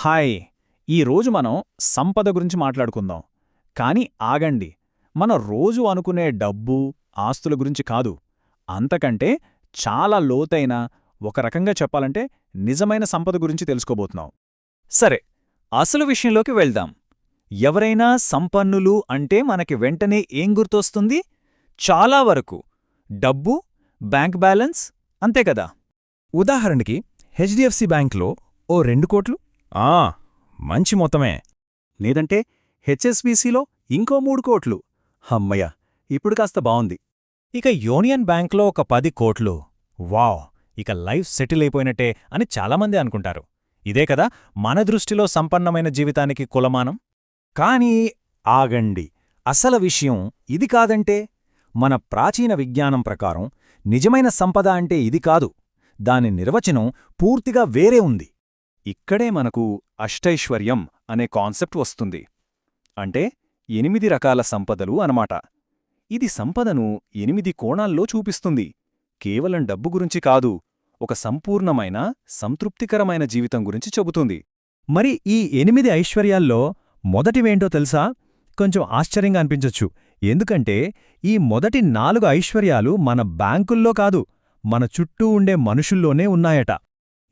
Hi! ఈరోజు మనం సంపద గురించి మాట్లాడుకుందాం. కానీ ఆగండి. మనం రోజు అనుకునే డబ్బు, ఆస్తుల గురించి కాదు. అంతకంటే చాలా లోతైన, ఒక రకంగా చెప్పాలంటే నిజమైన సంపద గురించి తెలుసుకోబోతున్నాం. సరే, అసలు విషయంలోకి వెళ్దాం. ఎవరైనా సంపన్నులు అంటే మనకి వెంటనే ఏం గుర్తొస్తుంది? చాలా వరకు డబ్బు, బ్యాంక్ బ్యాలెన్స్, అంతే కదా. ఉదాహరణకి హెచ్డిఎఫ్సి బ్యాంక్లో ఓ 2 కోట్లు. మంచి మొత్తమే. లేదంటే హెచ్ఎస్బీసీలో ఇంకో 3 కోట్లు. హమ్మయ్య! ఇప్పుడు కాస్త బావుంది. ఇక యూనియన్ బ్యాంక్లో ఒక 10 కోట్లు. వావ్! ఇక లైఫ్ సెటిల్ అయిపోయినట్టే అని చాలామంది అనుకుంటారు. ఇదే కదా మన దృష్టిలో సంపన్నమైన జీవితానికి కులమానం. కానీ ఆగండి, అసలు విషయం ఇది కాదంటే? మన ప్రాచీన విజ్ఞానం ప్రకారం నిజమైన సంపద అంటే ఇది కాదు. దాని నిర్వచనం పూర్తిగా వేరే ఉంది. ఇక్కడే మనకు అష్టైశ్వర్యం అనే కాన్సెప్ట్ వస్తుంది. అంటే 8 రకాల సంపదలు అనమాట. ఇది సంపదను 8 కోణాల్లో చూపిస్తుంది. కేవలం డబ్బు గురించి కాదు, ఒక సంపూర్ణమైన, సంతృప్తికరమైన జీవితం గురించి చెబుతుంది. మరి ఈ 8 ఐశ్వర్యాల్లో మొదటివేంటో తెలుసా? కొంచెం ఆశ్చర్యంగా అనిపించొచ్చు. ఎందుకంటే ఈ మొదటి 4 ఐశ్వర్యాలు మన బ్యాంకుల్లో కాదు, మన చుట్టూ ఉండే మనుషుల్లోనే ఉన్నాయట.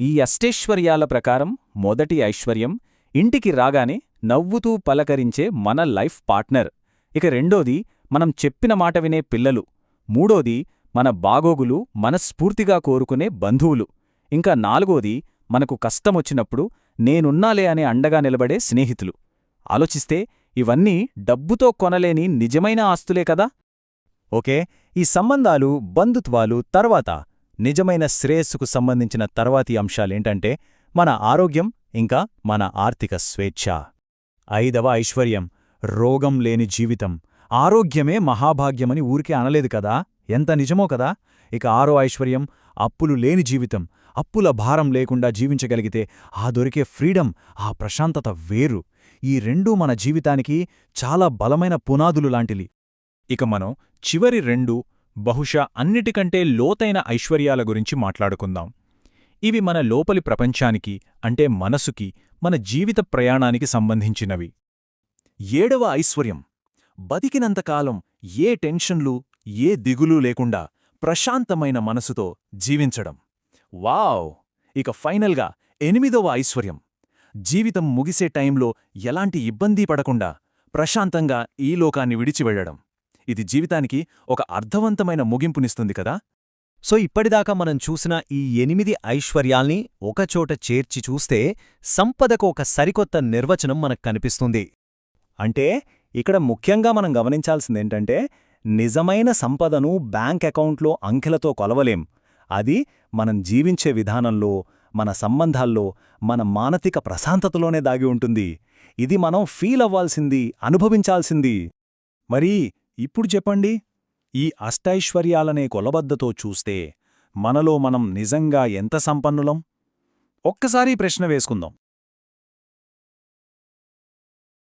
ఈ అష్టైశ్వర్యాల ప్రకారం మొదటి ఐశ్వర్యం ఇంటికి రాగానే నవ్వుతూ పలకరించే మన లైఫ్ పార్ట్నర్. ఇక రెండోది మనం చెప్పిన మాట వినే పిల్లలు. మూడోది మన బాగోగులు మనస్ఫూర్తిగా కోరుకునే బంధువులు. ఇంకా నాలుగోది మనకు కష్టమొచ్చినప్పుడు నేనున్నాలే అనే అండగా నిలబడే స్నేహితులు. ఆలోచిస్తే ఇవన్నీ డబ్బుతో కొనలేని నిజమైన ఆస్తులే కదా. ఓకే, ఈ సంబంధాలు, బంధుత్వాలు తర్వాత నిజమైన శ్రేయస్సుకు సంబంధించిన తర్వాతి అంశాలేంటంటే మన ఆరోగ్యం, ఇంకా మన ఆర్థిక స్వేచ్ఛ. 5వ ఐశ్వర్యం రోగం లేని జీవితం. ఆరోగ్యమే మహాభాగ్యమని ఊరికే అనలేదు కదా, ఎంత నిజమో కదా. ఇక 6వ ఐశ్వర్యం అప్పులు లేని జీవితం. అప్పుల భారం లేకుండా జీవించగలిగితే ఆ దొరికే ఫ్రీడమ్, ఆ ప్రశాంతత వేరు. ఈ రెండూ మన జీవితానికి చాలా బలమైన పునాదులు లాంటివి. ఇక మనం చివరి 2 బహుశా అన్నిటికంటే లోతైన ఐశ్వర్యాల గురించి మాట్లాడుకుందాం. ఇవి మన లోపలి ప్రపంచానికి, అంటే మనసుకి, మన జీవిత ప్రయాణానికి సంబంధించినవి. 7వ ఐశ్వర్యం బతికినంతకాలం ఏ టెన్షన్లు, ఏ దిగులు లేకుండా ప్రశాంతమైన మనసుతో జీవించడం. వావ్! ఇక ఫైనల్గా 8వ ఐశ్వర్యం జీవితం ముగిసే టైంలో ఎలాంటి ఇబ్బంది పడకుండా ప్రశాంతంగా ఈ లోకాన్ని విడిచి వెళ్లడం. ఇది జీవితానికి ఒక అర్థవంతమైన ముగింపునిస్తుంది కదా. సో ఇప్పటిదాకా మనం చూసిన ఈ 8 ఐశ్వర్యాల్ని ఒకచోట చేర్చి చూస్తే సంపదకు ఒక సరికొత్త నిర్వచనం మనకు కనిపిస్తుంది. అంటే ఇక్కడ ముఖ్యంగా మనం గమనించాల్సిందేంటంటే, నిజమైన సంపదను బ్యాంక్ అకౌంట్లో అంకెలతో కొలవలేం. అది మనం జీవించే విధానంలో, మన సంబంధాల్లో, మన మానసిక ప్రశాంతతలోనే దాగి ఉంటుంది. ఇది మనం ఫీల్ అవ్వాల్సింది, అనుభవించాల్సింది. మరి ఇప్పుడు చెప్పండి, ఈ అష్టైశ్వర్యాలనే కొలబద్దతో చూస్తే మనలో మనం నిజంగా ఎంత సంపన్నులం? ఒక్కసారి ప్రశ్న వేసుకుందాం.